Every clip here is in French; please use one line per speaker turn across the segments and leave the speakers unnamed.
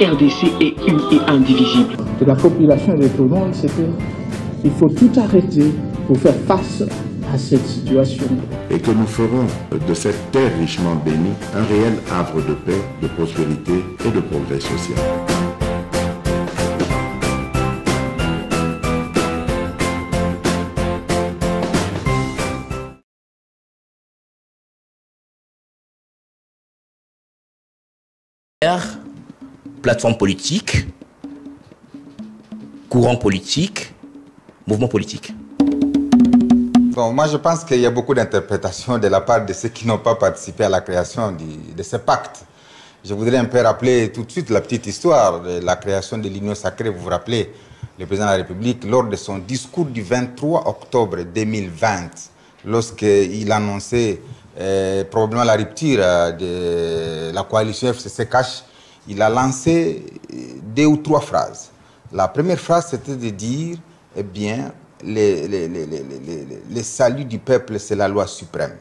RDC est une et indivisible.
De la population et de tout le monde, c'est qu'il faut tout arrêter pour faire face à cette situation.
Et que nous ferons de cette terre richement bénie un réel havre de paix, de prospérité et de progrès social.
Plateforme politique, courant politique, mouvement politique.
Bon, moi je pense qu'il y a beaucoup d'interprétations de la part de ceux qui n'ont pas participé à la création de ce pacte. Je voudrais un peu rappeler tout de suite la petite histoire de la création de l'Union sacrée. Vous vous rappelez, le président de la République, lors de son discours du 23 octobre 2020, lorsqu'il annonçait probablement la rupture de la coalition FCC-CACH, il a lancé 2 ou 3 phrases. La première phrase, c'était de dire, eh bien, le salut du peuple, c'est la loi suprême.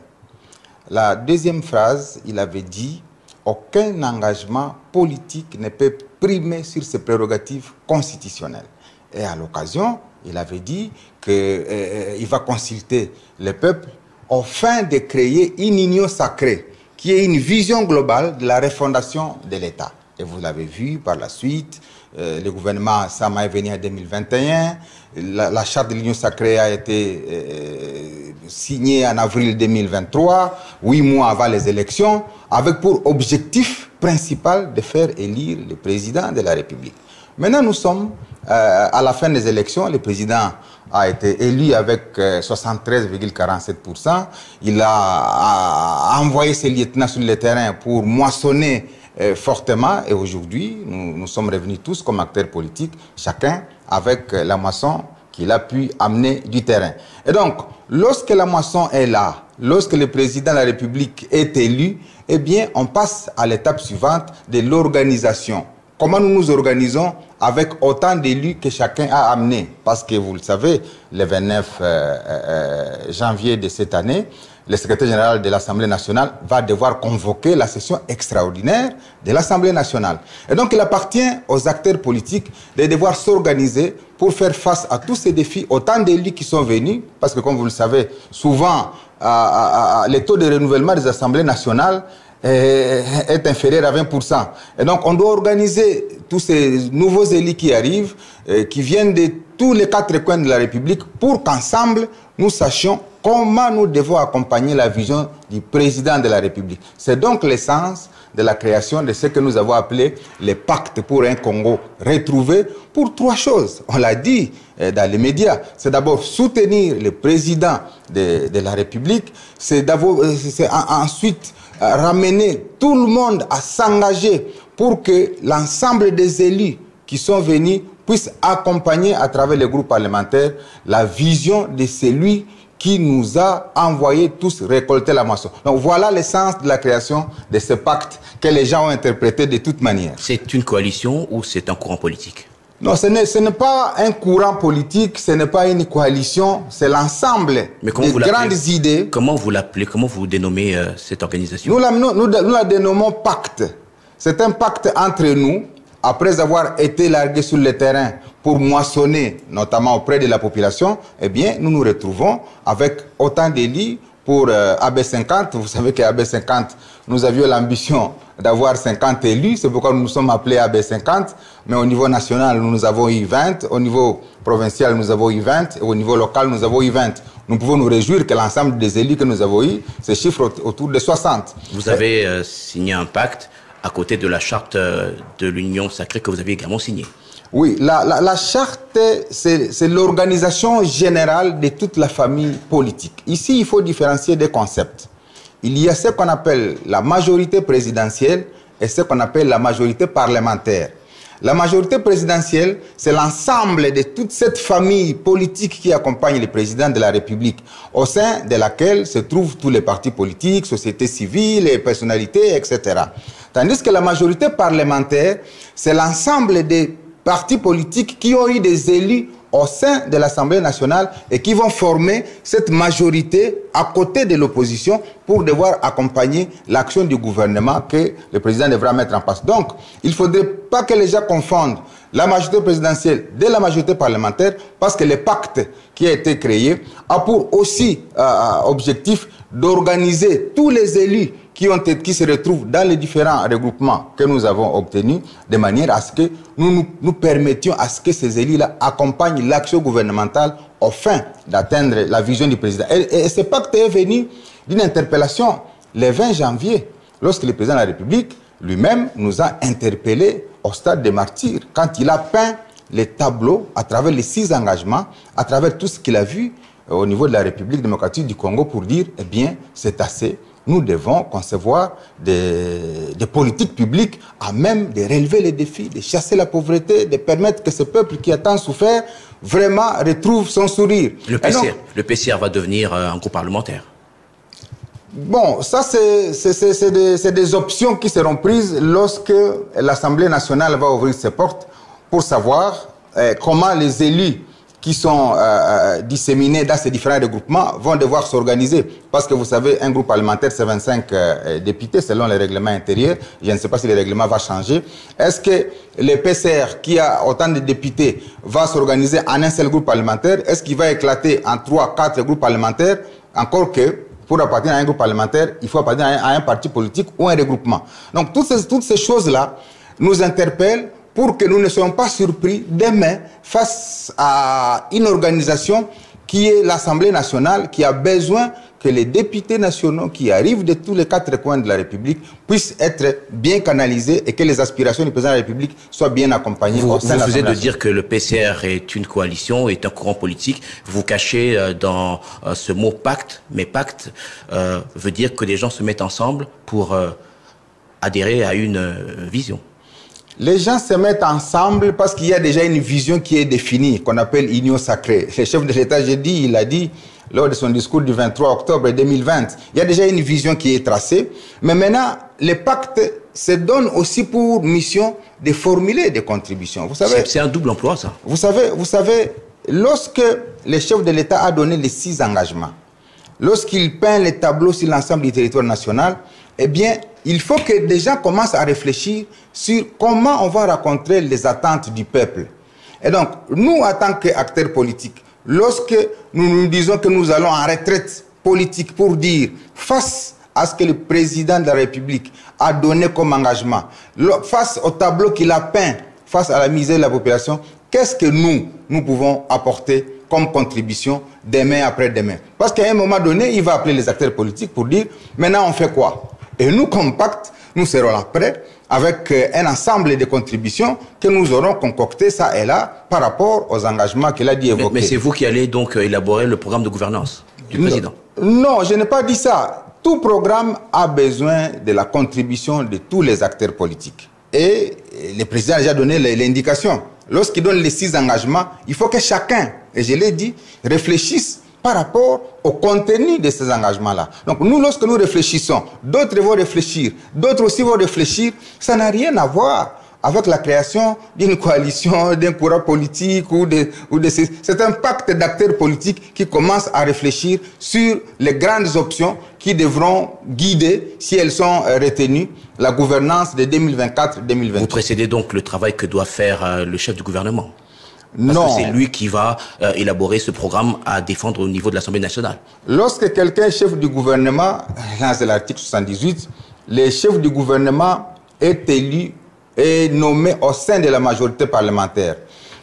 La deuxième phrase, il avait dit, aucun engagement politique ne peut primer sur ses prérogatives constitutionnelles. Et à l'occasion, il avait dit qu'il va consulter le peuple afin de créer une union sacrée, qui est une vision globale de la refondation de l'État. Et vous l'avez vu par la suite, le gouvernement Sama est venu en 2021, la charte de l'Union sacrée a été signée en avril 2023, 8 mois avant les élections, avec pour objectif principal de faire élire le président de la République. Maintenant, nous sommes à la fin des élections, le président a été élu avec 73,47%. Il a envoyé ses lieutenants sur le terrain pour moissonner fortement, et aujourd'hui, nous sommes revenus tous comme acteurs politiques, chacun avec la moisson qu'il a pu amener du terrain. Et donc, lorsque la moisson est là, lorsque le président de la République est élu, eh bien, on passe à l'étape suivante de l'organisation. Comment nous nous organisons avec autant d'élus que chacun a amené? Parce que vous le savez, le 29 janvier de cette année, le secrétaire général de l'Assemblée nationale va devoir convoquer la session extraordinaire de l'Assemblée nationale. Et donc, il appartient aux acteurs politiques de devoir s'organiser pour faire face à tous ces défis, autant d'élus qui sont venus, parce que comme vous le savez, souvent, le taux de renouvellement des assemblées nationales est inférieur à 20%. Et donc, on doit organiser tous ces nouveaux élus qui arrivent, qui viennent de tous les 4 coins de la République, pour qu'ensemble, nous sachions comment nous devons accompagner la vision du président de la République. C'est donc l'essence de la création de ce que nous avons appelé le pacte pour un Congo retrouvé, pour 3 choses. On l'a dit dans les médias. C'est d'abord soutenir le président de la République. C'est ensuite ramener tout le monde à s'engager pour que l'ensemble des élus qui sont venus puissent accompagner à travers les groupes parlementaires la vision de celui qui nous a envoyé tous récolter la moisson. Donc voilà l'essence de la création de ce pacte que les gens ont interprété de toute manière.
C'est une coalition ou c'est un courant politique?
Non, ce n'est pas un courant politique, ce n'est pas une coalition, c'est l'ensemble des grandes idées.
Comment vous l'appelez, comment vous dénommez cette organisation?
Nous la dénommons pacte. C'est un pacte entre nous, après avoir été largués sur le terrain pour moissonner, notamment auprès de la population. Eh bien, nous nous retrouvons avec autant d'élus pour AB50. Vous savez qu'à AB50, nous avions l'ambition d'avoir 50 élus. C'est pourquoi nous nous sommes appelés AB50. Mais au niveau national, nous avons eu 20. Au niveau provincial, nous avons eu 20. Et au niveau local, nous avons eu 20. Nous pouvons nous réjouir que l'ensemble des élus que nous avons eus se chiffre autour de 60.
Vous avez signé un pacte à côté de la charte de l'Union sacrée que vous avez également signée.
Oui, la charte, c'est l'organisation générale de toute la famille politique. Ici, il faut différencier des concepts. Il y a ce qu'on appelle la majorité présidentielle et ce qu'on appelle la majorité parlementaire. La majorité présidentielle, c'est l'ensemble de toute cette famille politique qui accompagne le président de la République, au sein de laquelle se trouvent tous les partis politiques, sociétés civiles, les personnalités, etc. Tandis que la majorité parlementaire, c'est l'ensemble des partis politiques qui ont eu des élus au sein de l'Assemblée nationale et qui vont former cette majorité à côté de l'opposition pour devoir accompagner l'action du gouvernement que le président devra mettre en place. Donc, il ne faudrait pas que les gens confondent la majorité présidentielle de la majorité parlementaire, parce que le pacte qui a été créé a pour aussi objectif d'organiser tous les élus qui se retrouvent dans les différents regroupements que nous avons obtenus, de manière à ce que nous permettions à ce que ces élus-là accompagnent l'action gouvernementale au fin d'atteindre la vision du président. Et ce pacte est venu d'une interpellation le 20 janvier, lorsque le président de la République lui-même nous a interpellés au stade des martyrs, quand il a peint les tableaux à travers les 6 engagements, à travers tout ce qu'il a vu au niveau de la République démocratique du Congo pour dire, eh bien, c'est assez. Nous devons concevoir des politiques publiques à même de relever les défis, de chasser la pauvreté, de permettre que ce peuple qui a tant souffert vraiment retrouve son sourire.
Le PCR va devenir un groupe parlementaire.
Bon, ça c'est des options qui seront prises lorsque l'Assemblée nationale va ouvrir ses portes pour savoir comment les élus qui sont disséminés dans ces différents regroupements vont devoir s'organiser. Parce que vous savez, un groupe parlementaire, c'est 25 députés selon les règlements intérieurs. Je ne sais pas si le règlement va changer. Est-ce que le PCR, qui a autant de députés, va s'organiser en un seul groupe parlementaire? Est-ce qu'il va éclater en 3, 4 groupes parlementaires? Encore que, pour appartenir à un groupe parlementaire, il faut appartenir à un parti politique ou un regroupement. Donc, toutes ces choses-là nous interpellent pour que nous ne soyons pas surpris demain face à une organisation qui est l'Assemblée nationale, qui a besoin que les députés nationaux qui arrivent de tous les 4 coins de la République puissent être bien canalisés et que les aspirations du président de la République soient bien accompagnées.
Vous venez de dire que le PCR est une coalition, est un courant politique. Vous cachez dans ce mot pacte, mais pacte veut dire que les gens se mettent ensemble pour adhérer à une vision.
Les gens se mettent ensemble parce qu'il y a déjà une vision qui est définie, qu'on appelle union sacrée. Le chef de l'État, il a dit lors de son discours du 23 octobre 2020, il y a déjà une vision qui est tracée. Mais maintenant, le pacte se donne aussi pour mission de formuler des contributions. Vous savez,
c'est un double emploi, ça.
Vous savez, lorsque le chef de l'État a donné les 6 engagements, lorsqu'il peint les tableaux sur l'ensemble du territoire national, eh bien, il faut que des gens commencent à réfléchir sur comment on va rencontrer les attentes du peuple. Et donc, nous, en tant qu'acteurs politiques, lorsque nous nous disons que nous allons en retraite politique pour dire, face à ce que le président de la République a donné comme engagement, face au tableau qu'il a peint, face à la misère de la population, qu'est-ce que nous pouvons apporter comme contribution demain après demain? Parce qu'à un moment donné, il va appeler les acteurs politiques pour dire, maintenant on fait quoi? Et nous, comme pacte, nous serons là prêts avec un ensemble de contributions que nous aurons concoctées ça et là par rapport aux engagements qu'il a dit évoquer.
Mais c'est vous qui allez donc élaborer le programme de gouvernance du président?
Non, je n'ai pas dit ça. Tout programme a besoin de la contribution de tous les acteurs politiques. Et le président a déjà donné l'indication. Lorsqu'il donne les 6 engagements, il faut que chacun, et je l'ai dit, réfléchisse par rapport au contenu de ces engagements-là. Donc nous, lorsque nous réfléchissons, d'autres vont réfléchir, d'autres aussi vont réfléchir, ça n'a rien à voir avec la création d'une coalition, d'un courant politique c'est un pacte d'acteurs politiques qui commence à réfléchir sur les grandes options qui devront guider, si elles sont retenues, la gouvernance de 2024-2028.
Vous précédez donc le travail que doit faire le chef du gouvernement? Parce
non.
que c'est lui qui va élaborer ce programme à défendre au niveau de l'Assemblée nationale.
Lorsque quelqu'un est chef du gouvernement, là c'est l'article 78, le chef du gouvernement est élu et nommé au sein de la majorité parlementaire.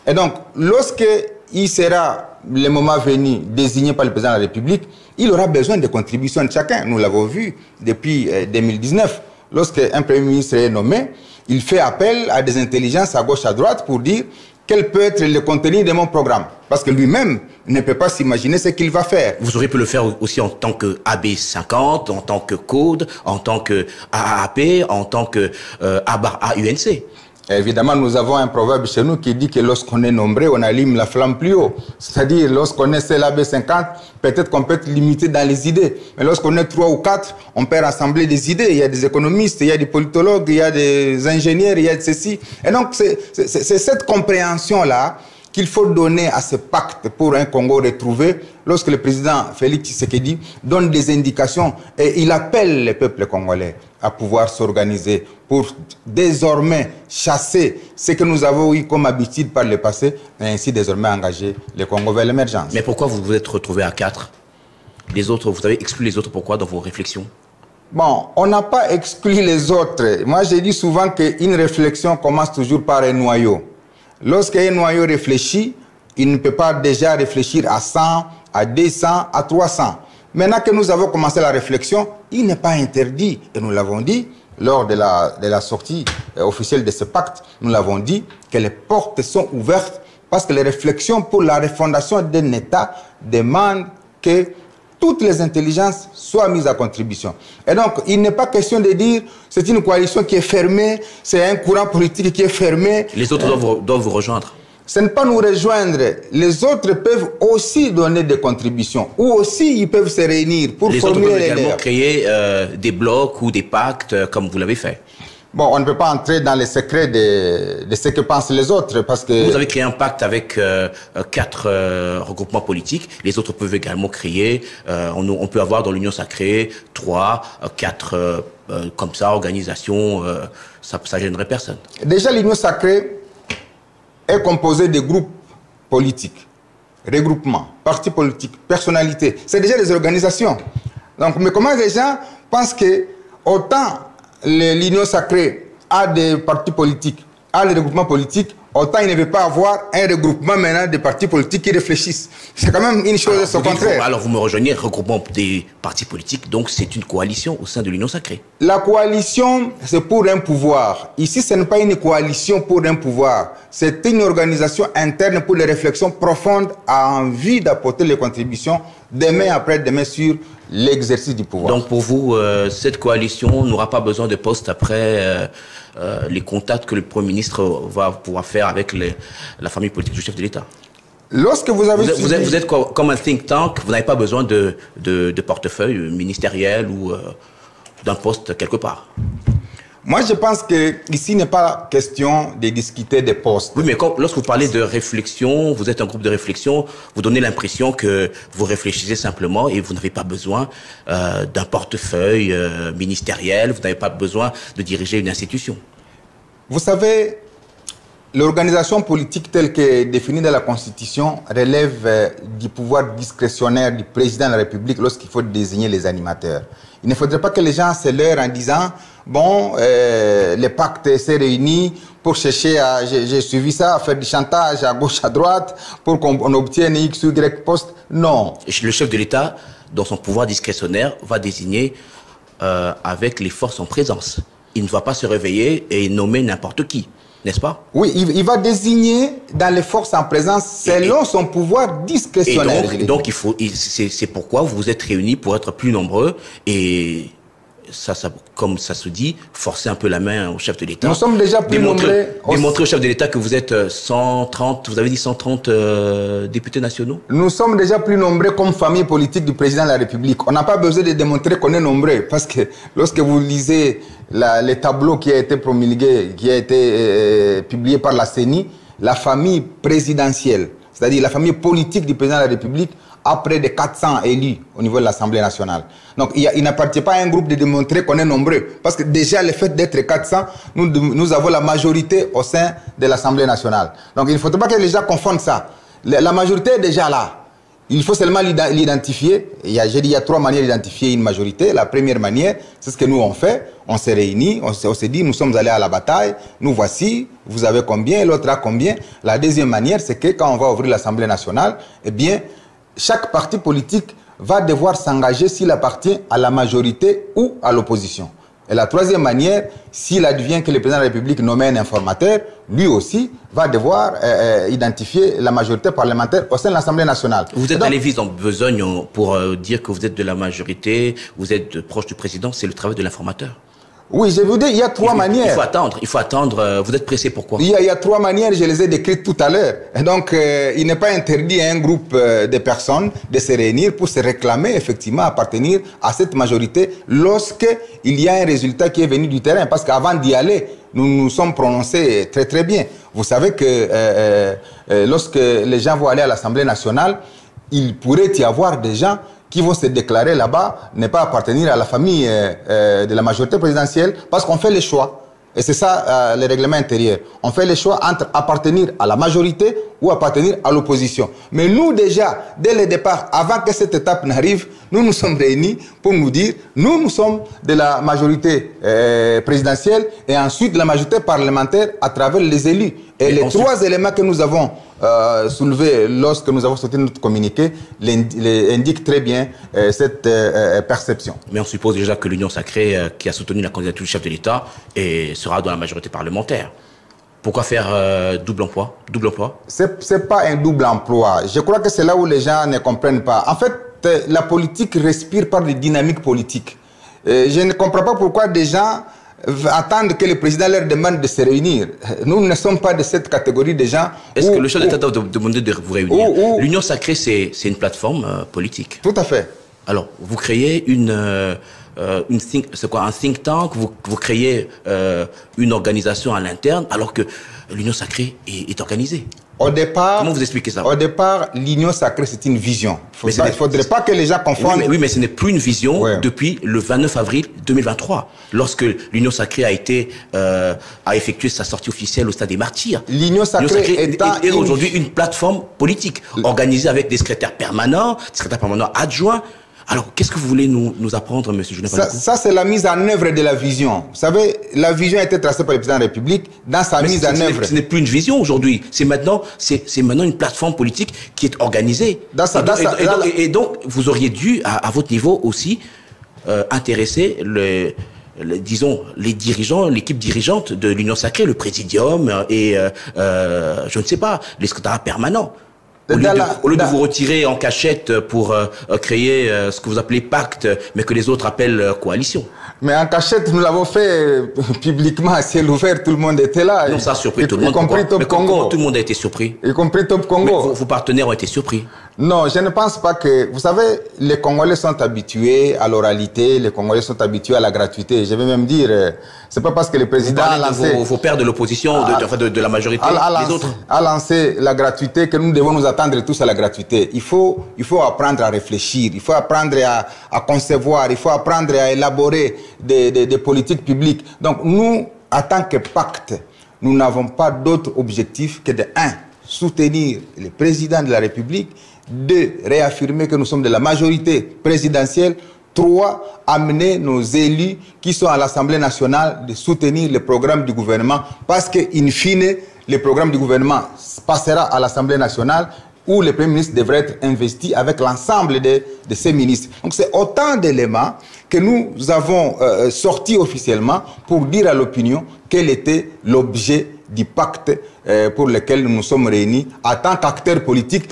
Et donc, lorsqu'il sera, le moment venu, désigné par le président de la République, il aura besoin de contributions de chacun. Nous l'avons vu depuis 2019. Lorsqu'un premier ministre est nommé, il fait appel à des intelligences à gauche, à droite pour dire quel peut être le contenu de mon programme. Parce que lui-même ne peut pas s'imaginer ce qu'il va faire.
Vous auriez pu le faire aussi en tant que AB50, en tant que CODE, en tant que AAP, en tant que AUNC.
Évidemment, nous avons un proverbe chez nous qui dit que lorsqu'on est nombreux, on allume la flamme plus haut. C'est-à-dire, lorsqu'on est seul AB50, peut-être qu'on peut être limité dans les idées. Mais lorsqu'on est 3 ou 4, on peut rassembler des idées. Il y a des économistes, il y a des politologues, il y a des ingénieurs, il y a de ceci. Et donc, c'est cette compréhension-là qu'il faut donner à ce pacte pour un Congo retrouvé lorsque le président Félix Tshisekedi donne des indications et il appelle les peuples congolais à pouvoir s'organiser pour désormais chasser ce que nous avons eu comme habitude par le passé et ainsi désormais engager le Congo vers l'émergence.
Mais pourquoi vous vous êtes retrouvé à 4? Les autres, vous avez exclu les autres, pourquoi dans vos réflexions?
Bon, on n'a pas exclu les autres. Moi, j'ai dit souvent qu'une réflexion commence toujours par un noyau. Lorsqu'un noyau réfléchit, il ne peut pas déjà réfléchir à 100, à 200, à 300. Maintenant que nous avons commencé la réflexion, il n'est pas interdit, et nous l'avons dit, lors de la sortie officielle de ce pacte, nous l'avons dit, que les portes sont ouvertes parce que les réflexions pour la refondation d'un État demandent que toutes les intelligences soient mises à contribution. Et donc, il n'est pas question de dire c'est une coalition qui est fermée, c'est un courant politique qui est fermé.
Les autres doivent vous rejoindre.
Ce n'est pas nous rejoindre. Les autres peuvent aussi donner des contributions. Ou aussi, ils peuvent se réunir pour formuler les leurs. Les autres peuvent également
créer des blocs ou des pactes, comme vous l'avez fait.
Bon, on ne peut pas entrer dans les secrets de ce que pensent les autres parce que...
Vous avez créé un pacte avec 4 regroupements politiques. Les autres peuvent également créer. On peut avoir dans l'Union sacrée 3, 4 comme ça, organisations. Ça gênerait personne. Déjà,
l'Union sacrée est composée de groupes politiques, regroupements, partis politiques, personnalités. C'est déjà des organisations. Donc, mais comment les gens pensent que autant l'Union sacrée a des partis politiques, a des regroupements politiques, autant il ne veut pas avoir un regroupement maintenant de partis politiques qui réfléchissent. C'est quand même une chose au contraire.
Alors vous me rejoignez, regroupement des partis politiques, donc c'est une coalition au sein de l'Union sacrée.
La coalition, c'est pour un pouvoir. Ici, ce n'est pas une coalition pour un pouvoir. C'est une organisation interne pour les réflexions profondes à envie d'apporter les contributions demain après demain sur l'exercice du pouvoir.
Donc pour vous, cette coalition n'aura pas besoin de poste après les contacts que le Premier ministre va pouvoir faire avec la famille politique du chef de l'État.
Lorsque vous avez
vous êtes comme un think tank, vous n'avez pas besoin de portefeuille ministériel ou d'un poste quelque part.
Moi, je pense qu'ici, il n'est pas question de discuter des postes.
Oui, mais lorsque vous parlez de réflexion, vous êtes un groupe de réflexion, vous donnez l'impression que vous réfléchissez simplement et vous n'avez pas besoin d'un portefeuille ministériel, vous n'avez pas besoin de diriger une institution.
Vous savez, l'organisation politique telle que définie dans la Constitution relève du pouvoir discrétionnaire du président de la République lorsqu'il faut désigner les animateurs. Il ne faudrait pas que les gens se leurrent en disant bon, le pacte s'est réuni pour chercher à, j'ai suivi ça, à faire du chantage à gauche, à droite, pour qu'on obtienne X ou Y poste. Non.
Le chef de l'État, dans son pouvoir discrétionnaire, va désigner avec les forces en présence. Il ne va pas se réveiller et nommer n'importe qui, n'est-ce pas?
Oui, il va désigner dans les forces en présence selon son pouvoir discrétionnaire.
Et donc c'est pourquoi vous vous êtes réunis pour être plus nombreux et ça, comme ça se dit, forcer un peu la main au chef de l'État.
Nous sommes déjà plus nombreux.
Démontrer au chef de l'État que vous êtes 130, vous avez dit 130 députés nationaux?
Nous sommes déjà plus nombreux comme famille politique du président de la République. On n'a pas besoin de démontrer qu'on est nombreux parce que lorsque vous lisez les tableaux qui a été promulgué, qui a été publié par la CENI, la famille présidentielle, c'est-à-dire la famille politique du président de la République, a près de 400 élus au niveau de l'Assemblée nationale. Donc il n'appartient pas à un groupe de démontrer qu'on est nombreux. Parce que déjà le fait d'être 400, nous avons la majorité au sein de l'Assemblée nationale. Donc il ne faudrait pas que les gens confondent ça. La majorité est déjà là. Il faut seulement l'identifier. Il y a 3 manières d'identifier une majorité. La première manière, c'est ce que nous on fait. On s'est réunis, on s'est dit, nous sommes allés à la bataille, nous voici, vous avez combien, l'autre a combien. La deuxième manière, c'est que quand on va ouvrir l'Assemblée nationale, eh bien, chaque parti politique va devoir s'engager s'il appartient à la majorité ou à l'opposition. Et la troisième manière, s'il advient que le président de la République nomme un informateur, lui aussi va devoir identifier la majorité parlementaire au sein de l'Assemblée nationale.
Vous êtes allé vite en besogne pour dire que vous êtes de la majorité, vous êtes proche du président, c'est le travail de l'informateur.
Oui, je vous dis, il y a trois manières.
Il faut attendre. Vous êtes pressé, pourquoi?
Il y a trois manières, je les ai décrites tout à l'heure. Donc, il n'est pas interdit à un groupe de personnes de se réunir pour se réclamer, effectivement, appartenir à cette majorité lorsqu'il y a un résultat qui est venu du terrain. Parce qu'avant d'y aller, nous nous sommes prononcés très très bien. Vous savez que lorsque les gens vont aller à l'Assemblée nationale, il pourrait y avoir des gens qui vont se déclarer là-bas, ne pas appartenir à la famille de la majorité présidentielle, parce qu'on fait les choix. Et c'est ça le règlement intérieur. On fait les choix entre appartenir à la majorité ou appartenir à l'opposition. Mais nous déjà, dès le départ, avant que cette étape n'arrive, nous nous sommes réunis pour nous dire, nous sommes de la majorité présidentielle et ensuite de la majorité parlementaire à travers les élus. Et les trois éléments que nous avons soulevés lorsque nous avons sorti notre communiqué indiquent très bien cette perception.
Mais on suppose déjà que l'Union sacrée qui a soutenu la candidature du chef de l'État sera dans la majorité parlementaire. Pourquoi faire double emploi? Double emploi?
C'est pas un double emploi. Je crois que c'est là où les gens ne comprennent pas. En fait, la politique respire par des dynamiques politiques. Je ne comprends pas pourquoi des gens attendent que le président leur demande de se réunir. Nous ne sommes pas de cette catégorie de gens.
Est-ce que le chef d'État doit demander de vous réunir? L'Union sacrée, c'est une plateforme politique.
Tout à fait.
Alors, vous créez un think tank, vous créez une organisation à l'interne, alors que l'Union sacrée est organisée.
Au départ,
comment vous expliquez ça?
Au départ, l'Union sacrée, c'est une vision. Il ne faudrait pas que les gens confondent.
Oui, mais ce n'est plus une vision depuis le 29 avril 2023, lorsque l'Union sacrée a effectué sa sortie officielle au Stade des Martyrs.
L'Union sacrée
est aujourd'hui une plateforme politique, organisée avec des secrétaires permanents adjoints. Alors, qu'est-ce que vous voulez nous apprendre, M. Julien Paluku?
Ça, c'est la mise en œuvre de la vision. Vous savez, la vision a été tracée par le président de la République dans sa mise en œuvre.
Ce n'est plus une vision aujourd'hui. C'est maintenant une plateforme politique qui est organisée. Et donc, vous auriez dû, à votre niveau aussi, intéresser disons, les dirigeants, l'équipe dirigeante de l'Union sacrée, le présidium et, je ne sais pas, les secrétaires permanents. Au lieu de vous retirer en cachette pour créer ce que vous appelez pacte, mais que les autres appellent coalition.
Mais en cachette, nous l'avons fait publiquement, à ciel ouvert, tout le monde était là.
Non, ça a surpris tout le monde.
Y compris Top Congo.
Tout le monde a été surpris.
Y compris Top Congo.
Mais vos partenaires ont été surpris.
Non, je ne pense pas que... Vous savez, les Congolais sont habitués à l'oralité, les Congolais sont habitués à la gratuité. Je vais même dire, c'est pas parce que le président a lancé...
Vos pairs de l'opposition, de la majorité, les autres
a lancé la gratuité, que nous devons nous attendre tous à la gratuité. Il faut apprendre à réfléchir, il faut apprendre à concevoir, il faut apprendre à élaborer des politiques publiques. Donc nous, en tant que pacte, nous n'avons pas d'autre objectif que de, 1, soutenir le président de la République, 2, réaffirmer que nous sommes de la majorité présidentielle, 3, amener nos élus qui sont à l'Assemblée nationale de soutenir le programme du gouvernement, parce que, in fine, le programme du gouvernement passera à l'Assemblée nationale où le Premier ministre devrait être investi avec l'ensemble de ses ministres. Donc c'est autant d'éléments que nous avons sortis officiellement pour dire à l'opinion quel était l'objet du pacte pour lequel nous nous sommes réunis en tant qu'acteurs politiques,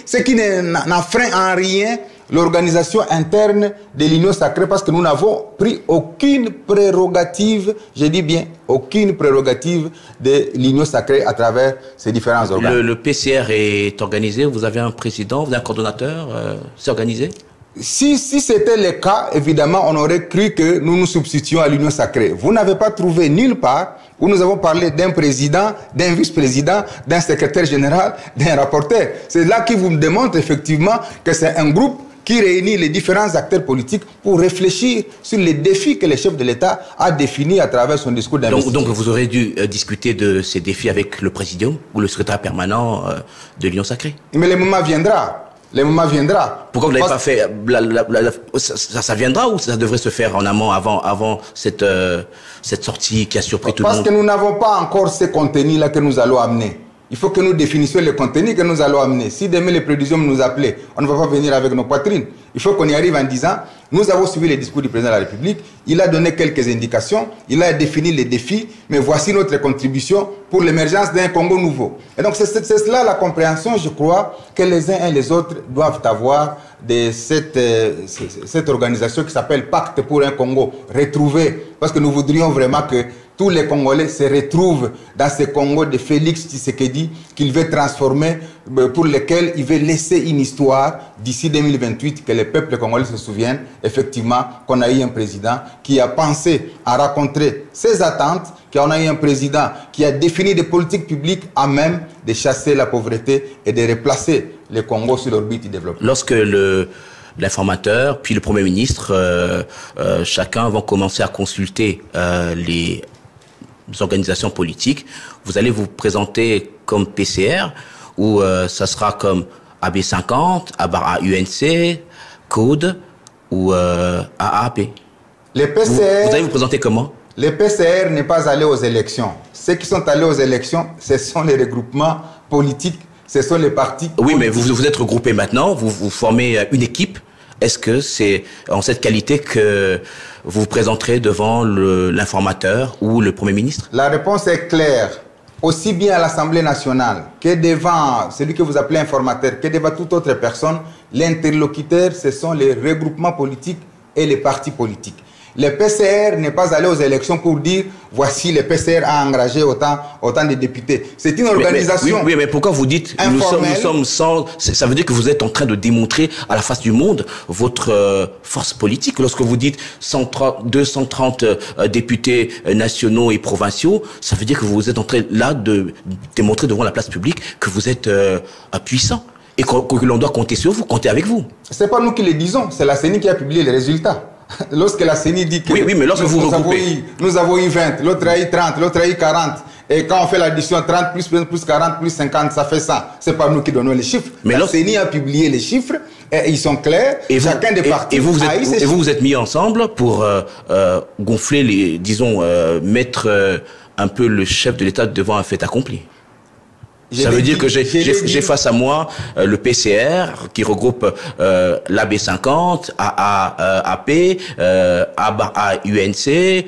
ce qui n'enfreint en rien l'organisation interne de l'Union sacrée, parce que nous n'avons pris aucune prérogative, je dis bien aucune prérogative de l'Union sacrée à travers ces différents organes.
Le PCR est organisé, vous avez un président, vous avez un coordonnateur, c'est organisé?
Si c'était le cas, évidemment, on aurait cru que nous nous substituions à l'Union sacrée. Vous n'avez pas trouvé nulle part où nous avons parlé d'un président, d'un vice-président, d'un secrétaire général, d'un rapporteur. C'est là qui vous démontre effectivement que c'est un groupe qui réunit les différents acteurs politiques pour réfléchir sur les défis que le chef de l'État a définis à travers son discours d'investiture.
Donc vous aurez dû discuter de ces défis avec le président ou le secrétaire permanent de l'Union sacrée.
Mais le moment viendra. Le moment viendra.
Pourquoi vous ne l'avez pas fait? Ça viendra ou ça devrait se faire en amont, avant cette sortie qui a surpris tout le monde?
Parce que nous n'avons pas encore ce contenu-là que nous allons amener. Il faut que nous définissions le contenu que nous allons amener. Si demain le président nous appelait, on ne va pas venir avec nos poitrines. Il faut qu'on y arrive en disant, nous avons suivi les discours du président de la République, il a donné quelques indications, il a défini les défis, mais voici notre contribution pour l'émergence d'un Congo nouveau. Et donc c'est cela la compréhension, je crois, que les uns et les autres doivent avoir de cette organisation qui s'appelle Pacte pour un Congo retrouvé, parce que nous voudrions vraiment que tous les Congolais se retrouvent dans ce Congo de Félix Tshisekedi qu'il veut transformer, pour lequel il veut laisser une histoire d'ici 2028, que le peuple congolais se souvienne effectivement qu'on a eu un président qui a pensé à rencontrer ses attentes, qu'on a eu un président qui a défini des politiques publiques à même de chasser la pauvreté et de replacer le Congo sur l'orbite du développement.
Lorsque l'informateur, puis le Premier ministre, chacun vont commencer à consulter les organisations politiques, vous allez vous présenter comme PCR ou ça sera comme AB50, AUNC, CODE ou AAP?
Les PCR,
vous allez vous présenter comment?
Les PCR n'est pas allé aux élections. Ceux qui sont allés aux élections, ce sont les regroupements politiques, ce sont les partis politiques.
Oui, mais vous êtes regroupés maintenant, vous formez une équipe. Est-ce que c'est en cette qualité que vous vous présenterez devant l'informateur ou le Premier ministre?
La réponse est claire. Aussi bien à l'Assemblée nationale que devant celui que vous appelez informateur, que devant toute autre personne, l'interlocuteur, ce sont les regroupements politiques et les partis politiques. Le PCR n'est pas allé aux élections pour dire voici le PCR a engagé autant de députés. C'est une organisation.
Oui, mais pourquoi vous dites nous sommes sans. Ça veut dire que vous êtes en train de démontrer à la face du monde votre force politique. Lorsque vous dites 230 députés nationaux et provinciaux, ça veut dire que vous êtes en train là de démontrer devant la place publique que vous êtes puissant et que l'on doit compter sur vous, compter avec vous.
C'est pas nous qui le disons, c'est la CENI qui a publié les résultats. Lorsque la CENI dit que
oui, mais lorsque vous regroupez,
nous avons eu 20, l'autre a eu 30, l'autre a eu 40, et quand on fait l'addition 30 plus 40 plus 50, ça fait ça. C'est pas nous qui donnons les chiffres. Mais la CENI a publié les chiffres, et ils sont clairs, et chacun des partis a eu ses chiffres. Et
vous êtes mis ensemble pour gonfler les, disons, mettre un peu le chef de l'État devant un fait accompli. Ça veut dire que j'ai face à moi le PCR qui regroupe l'AB50, AAP, AUNC,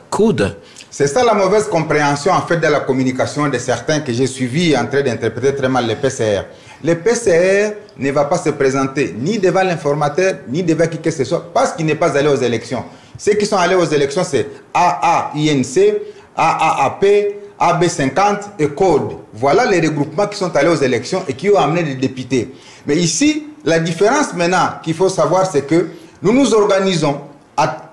CODE.
C'est ça la mauvaise compréhension en fait de la communication de certains que j'ai suivis en train d'interpréter très mal le PCR. Le PCR ne va pas se présenter ni devant l'informateur, ni devant qui que ce soit, parce qu'il n'est pas allé aux élections. Ceux qui sont allés aux élections, c'est AAUNC, AAP, AB50 et CODE. Voilà les regroupements qui sont allés aux élections et qui ont amené des députés. Mais ici, la différence maintenant qu'il faut savoir, c'est que nous nous organisons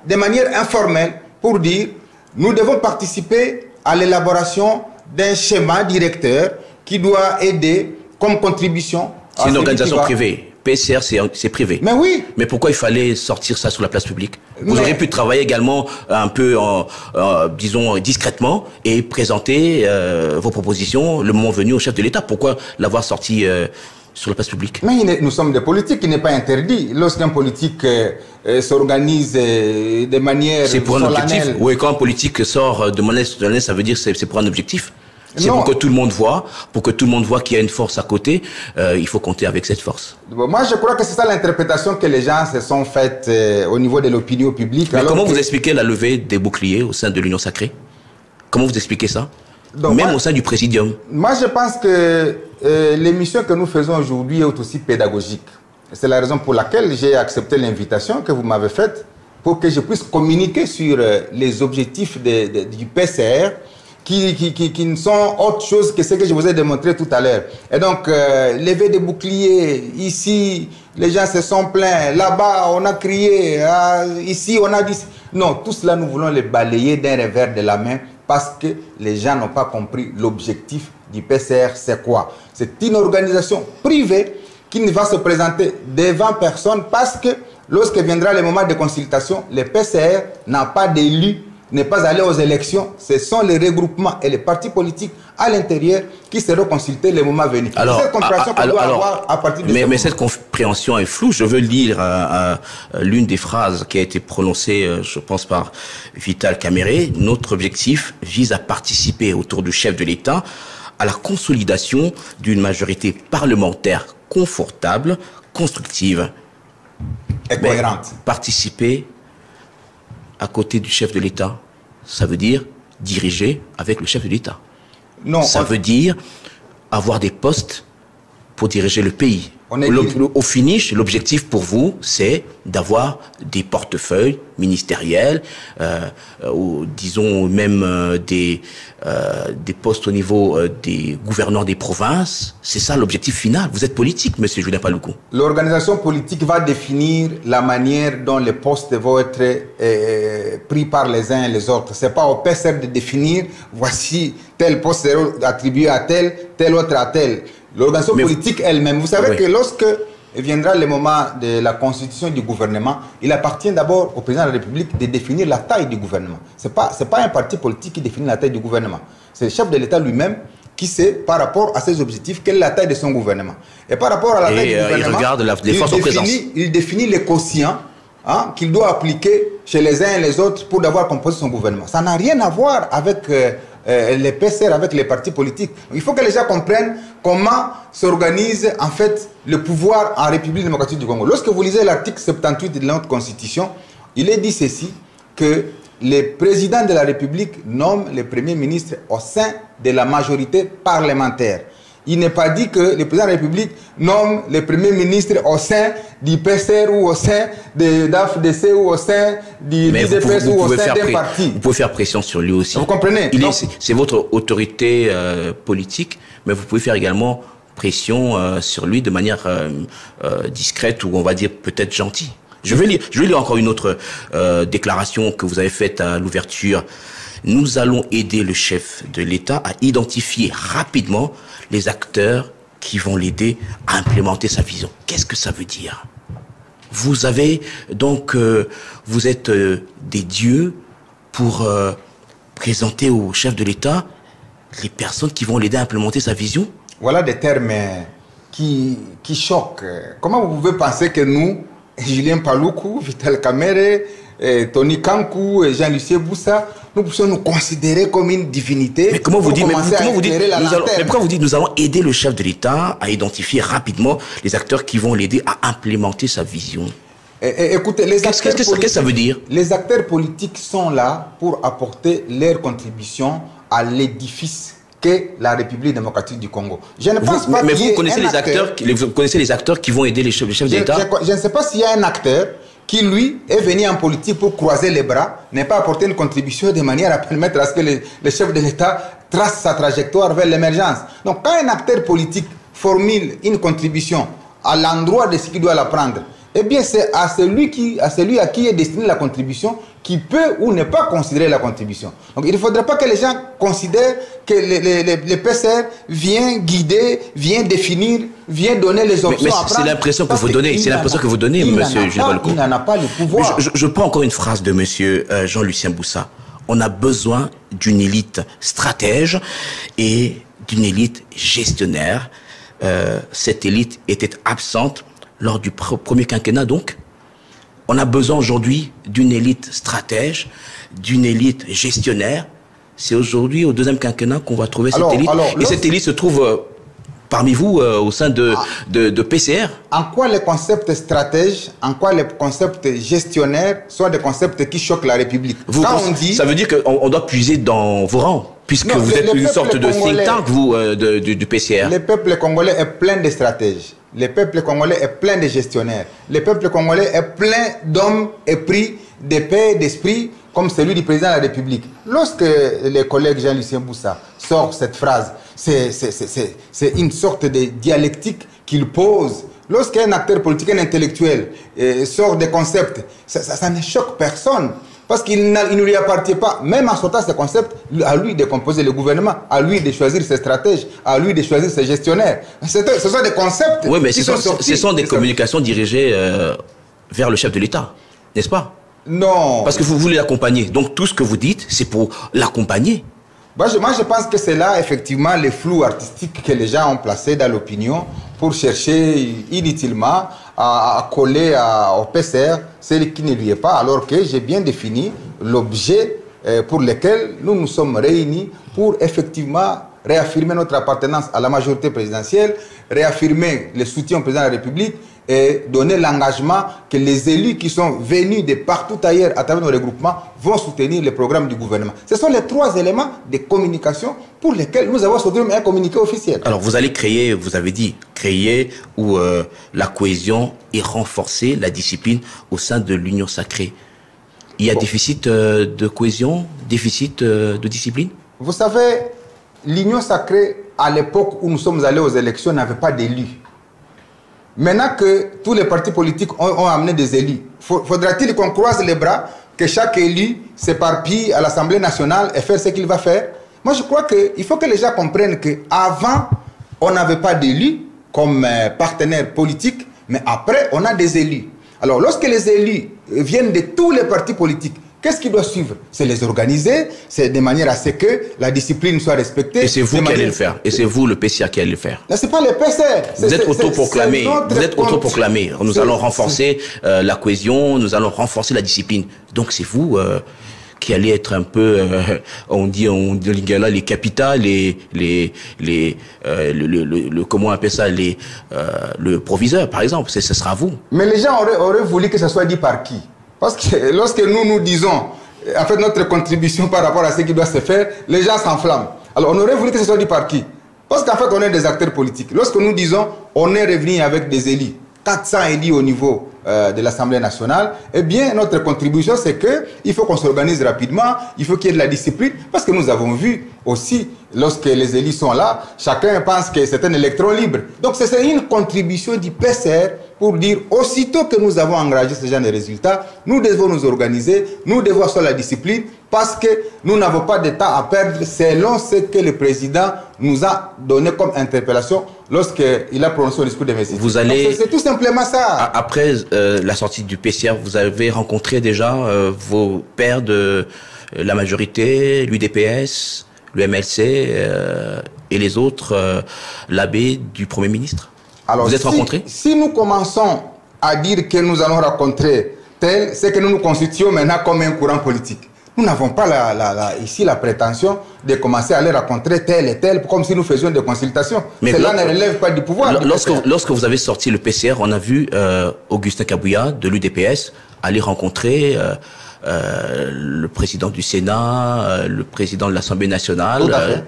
de manière informelle pour dire nous devons participer à l'élaboration d'un schéma directeur qui doit aider comme contribution.
C'est une organisation privée. PCR, c'est privé.
Mais oui.
Mais pourquoi il fallait sortir ça sur la place publique? Vous auriez pu travailler également un peu, disons, discrètement et présenter vos propositions le moment venu au chef de l'État. Pourquoi l'avoir sorti sur la place publique?
Mais nous sommes des politiques, il n'est pas interdit. Lorsqu'un politique s'organise de manière
c'est pour un objectif. Oui, quand un politique sort de manière solennelle, ça veut dire que c'est pour un objectif. C'est pour que tout le monde voit, qu'il y a une force à côté. Il faut compter avec cette force.
Moi, je crois que c'est ça l'interprétation que les gens se sont faites au niveau de l'opinion publique.
Mais comment vous expliquez la levée des boucliers au sein de l'Union sacrée? Comment vous expliquez ça? Donc, même au sein du Présidium.
Moi, je pense que l'émission que nous faisons aujourd'hui est aussi pédagogique. C'est la raison pour laquelle j'ai accepté l'invitation que vous m'avez faite pour que je puisse communiquer sur les objectifs du PCR qui ne sont autre chose que ce que je vous ai démontré tout à l'heure. Et donc, lever des boucliers, ici, les gens se sont plaints, là-bas, on a crié, ici, on a dit... Non, tout cela, nous voulons les balayer d'un revers de la main parce que les gens n'ont pas compris l'objectif du PCR, c'est quoi? C'est une organisation privée qui ne va se présenter devant personne parce que lorsque viendra le moment de consultation, le PCR n'a pas d'élu, n'est pas allé aux élections. Ce sont les regroupements et les partis politiques à l'intérieur qui seront consultés le moment venu.
Alors,
cette compréhension qu'on doit avoir à partir de
mais cette compréhension est floue. Je veux lire l'une des phrases qui a été prononcée, je pense, par Vital Kamerhe. Notre objectif vise à participer autour du chef de l'État à la consolidation d'une majorité parlementaire confortable, constructive
et cohérente.
Participer à côté du chef de l'État, ça veut dire diriger avec le chef de l'État. Non. Ça veut dire avoir des postes pour diriger le pays. Au finish, l'objectif pour vous, c'est d'avoir des portefeuilles ministériels, ou disons même des postes au niveau des gouverneurs des provinces. C'est ça l'objectif final. Vous êtes politique, monsieur Julien Paluku.
L'organisation politique va définir la manière dont les postes vont être pris par les uns et les autres. Ce n'est pas au PSR de définir, voici tel poste attribué à tel autre à tel. L'organisation politique elle-même. Vous savez que lorsque viendra le moment de la constitution du gouvernement, il appartient d'abord au président de la République de définir la taille du gouvernement. Ce n'est pas un parti politique qui définit la taille du gouvernement. C'est le chef de l'État lui-même qui sait, par rapport à ses objectifs, quelle est la taille de son gouvernement. Et par rapport à la taille du gouvernement,
il regarde les forces en présence.
Il définit les quotients qu'il doit appliquer chez les uns et les autres pour d'avoir composé son gouvernement. Ça n'a rien à voir avec les PSR, avec les partis politiques. Il faut que les gens comprennent comment s'organise en fait le pouvoir en République démocratique du Congo. Lorsque vous lisez l'article 78 de notre Constitution, il est dit ceci, que le président de la République nomme le Premier ministre au sein de la majorité parlementaire. Il n'est pas dit que le président de la République nomme le Premier ministre au sein du PSR ou au sein de l'AFDC ou au sein du DPS ou au sein d'un parti.
Vous pouvez faire pression sur lui aussi.
Vous comprenez?
C'est votre autorité politique, mais vous pouvez faire également pression sur lui de manière discrète ou on va dire peut-être gentille. Je vais lire encore une autre déclaration que vous avez faite à l'ouverture. Nous allons aider le chef de l'État à identifier rapidement les acteurs qui vont l'aider à implémenter sa vision. Qu'est-ce que ça veut dire? Vous avez donc, vous êtes des dieux pour présenter au chef de l'État les personnes qui vont l'aider à implémenter sa vision?
Voilà des termes qui choquent. Comment vous pouvez penser que nous, Julien Paluku, Vital Kamerhe, Tony Kankou et Jean-Lucien Boussa, nous pouvons nous considérer comme une divinité.
Mais comment vous dites, pourquoi vous dites nous allons aider le chef de l'État à identifier rapidement les acteurs qui vont l'aider à implémenter sa vision?
Écoutez,
qu'est-ce que ça veut dire?
Les acteurs politiques sont là pour apporter leur contribution à l'édifice qu'est la République démocratique du Congo. Je ne pense pas.
Mais vous connaissez les acteurs qui vont aider les chefs d'État?
Je ne sais pas s'il y a un acteur qui, lui, est venu en politique pour croiser les bras, n'est pas apporté une contribution de manière à permettre à ce que le chef de l'État trace sa trajectoire vers l'émergence. Donc, quand un acteur politique formule une contribution à l'endroit de ce qu'il doit la prendre, eh bien, c'est à celui à qui est destinée la contribution qui peut ou ne pas considérer la contribution. Donc, il ne faudrait pas que les gens considèrent que le PCR vient guider, vient définir, vient donner les options
mais
à prendre.
C'est l'impression que vous donnez, monsieur Julien Paluku.
Il n'en a pas le pouvoir.
Je prends encore une phrase de monsieur Jean-Lucien Boussa. On a besoin d'une élite stratège et d'une élite gestionnaire. Cette élite était absente lors du premier quinquennat, donc. On a besoin aujourd'hui d'une élite stratège, d'une élite gestionnaire. C'est aujourd'hui, au deuxième quinquennat, qu'on va trouver cette élite. Et cette élite se trouve parmi vous, au sein de PCR.
En quoi les concepts stratèges, en quoi les concepts gestionnaires sont des concepts qui choquent la République?
Ça veut dire qu'on doit puiser dans vos rangs, puisque vous êtes une sorte de think tank, vous, du PCR.
Le peuple congolais est plein de stratèges. Le peuple congolais est plein de gestionnaires. Le peuple congolais est plein d'hommes épris de paix et d'esprit comme celui du président de la République. Lorsque le collègue Jean-Lucien Boussa sort cette phrase, c'est une sorte de dialectique qu'il pose. Lorsqu'un acteur politique, un intellectuel sort des concepts, ça ne choque personne. Parce qu'il ne lui appartient pas, même en sortant ces concepts, à lui de composer le gouvernement, à lui de choisir ses stratèges, à lui de choisir ses gestionnaires. Ce sont des concepts.
Oui, mais ce sont des communications dirigées vers le chef de l'État, n'est-ce pas?
Non.
Parce que vous voulez l'accompagner. Donc tout ce que vous dites, c'est pour l'accompagner.
Moi, je pense que c'est là, effectivement, le flou artistique que les gens ont placé dans l'opinion pour chercher inutilement à coller au PCR celui qui ne lui est pas, alors que j'ai bien défini l'objet pour lequel nous nous sommes réunis pour effectivement réaffirmer notre appartenance à la majorité présidentielle, réaffirmer le soutien au président de la République et donner l'engagement que les élus qui sont venus de partout ailleurs à travers nos regroupements vont soutenir les programmes du gouvernement. Ce sont les 3 éléments de communication pour lesquels nous avons sorti un communiqué officiel.
Alors vous allez créer, vous avez dit, créer où la cohésion est renforcée, la discipline au sein de l'Union sacrée. Il y a déficit de cohésion, déficit de discipline?
Vous savez, l'Union sacrée, à l'époque où nous sommes allés aux élections, n'avait pas d'élus. Maintenant que tous les partis politiques ont amené des élus, faudra-t-il qu'on croise les bras, que chaque élu s'éparpille à l'Assemblée nationale et faire ce qu'il va faire? Moi, je crois qu'il faut que les gens comprennent qu'avant, on n'avait pas d'élus comme partenaires politiques, mais après, on a des élus. Alors, lorsque les élus viennent de tous les partis politiques, qu'est-ce qui doit suivre? C'est les organiser, c'est de manière à ce que la discipline soit respectée.
Et c'est vous qui allez le faire. Et c'est vous, le PCA, qui allez le faire.
Ce n'est pas le PCA.
Vous êtes autoproclamé. Vous êtes autoproclamé. Nous allons renforcer la cohésion, nous allons renforcer la discipline. Donc c'est vous qui allez être un peu, on dit Lingala, les capitales, comment on appelle ça, le proviseur, par exemple. Ce sera vous.
Mais les gens auraient voulu que ce soit dit par qui? Parce que lorsque nous disons, en fait, notre contribution par rapport à ce qui doit se faire, les gens s'enflamment. Alors, on aurait voulu que ce soit dit par qui? Parce qu'en fait, on est des acteurs politiques. Lorsque nous disons, on est revenu avec des élus, 400 élus au niveau de l'Assemblée nationale, eh bien, notre contribution, c'est qu'il faut qu'on s'organise rapidement, il faut qu'il y ait de la discipline, parce que nous avons vu aussi, lorsque les élus sont là, chacun pense que c'est un électron libre. Donc, c'est une contribution du PCR pour dire, aussitôt que nous avons engagé ce genre de résultats, nous devons nous organiser, nous devons avoir la discipline, parce que nous n'avons pas de temps à perdre selon ce que le président nous a donné comme interpellation lorsqu'il a prononcé son discours d'investiture.
Vous allez...
C'est tout simplement ça.
Après la sortie du PCR, vous avez rencontré déjà vos pairs de la majorité, l'UDPS, le MLC et les autres, l'abbé du Premier ministre. Alors, vous êtes rencontrés? Si
nous commençons à dire que nous allons rencontrer tel, c'est que nous nous constituons maintenant comme un courant politique. Nous n'avons pas ici la prétention de commencer à aller rencontrer tel et tel, comme si nous faisions des consultations. Cela ne relève pas du pouvoir.
Lorsque vous avez sorti le PCR, on a vu Augustin Kabouya de l'UDPS aller rencontrer le président du Sénat, le président de l'Assemblée nationale,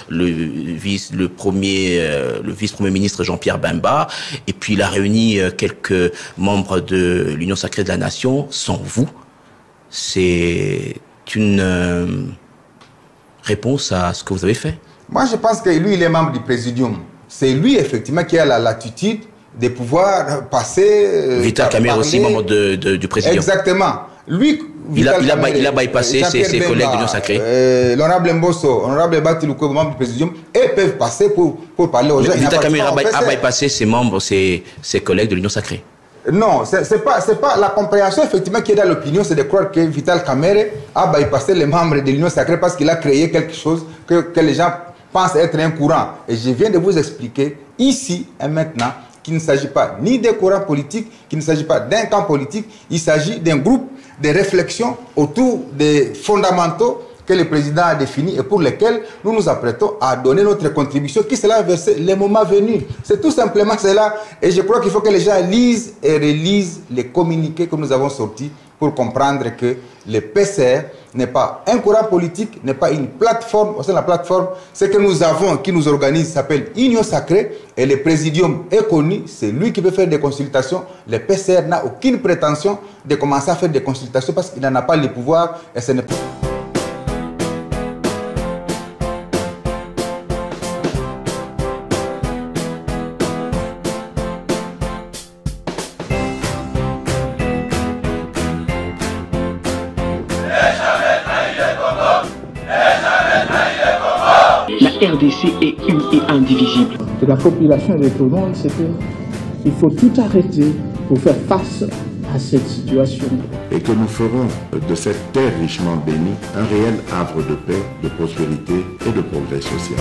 le vice-premier ministre Jean-Pierre Bemba, et puis il a réuni quelques membres de l'Union sacrée de la nation, sans vous. C'est une réponse à ce que vous avez fait?
Moi, je pense que lui, il est membre du Présidium. C'est lui, effectivement, qui a la latitude de pouvoir passer...
Vital Kamerhe aussi, membre du Présidium.
Exactement. Lui,
il a bypassé ses collègues de l'Union sacrée.
L'honorable Mbosso, l'honorable Batilouko, membre du Présidium, et peuvent passer pour parler aux gens.
Vital Kamerhe a bypassé ses membres, ses collègues de l'Union sacrée.
Non, c'est pas la compréhension effectivement qui est dans l'opinion, c'est de croire que Vital Kamerhe a bypassé les membres de l'Union sacrée parce qu'il a créé quelque chose que les gens pensent être un courant. Et je viens de vous expliquer ici et maintenant qu'il ne s'agit pas ni des courants politiques, qu'il ne s'agit pas d'un camp politique, il s'agit d'un groupe de réflexion autour des fondamentaux que le président a définis et pour lesquels nous nous apprêtons à donner notre contribution, qui sera versée le moment venu. C'est tout simplement cela. Et je crois qu'il faut que les gens lisent et relisent les communiqués que nous avons sortis pour comprendre que le PCR n'est pas un courant politique, n'est pas une plateforme. Au sein de la plateforme, ce que nous avons, qui nous organise, s'appelle Union Sacrée et le Présidium est connu. C'est lui qui peut faire des consultations. Le PCR n'a aucune prétention de commencer à faire des consultations parce qu'il n'en a pas le pouvoir et ce n'est pas...
La RDC est une et indivisible.
De la population et de tout le monde, c'est qu'il faut tout arrêter pour faire face à cette situation.
Et que nous ferons de cette terre richement bénie un réel havre de paix, de prospérité et de progrès social.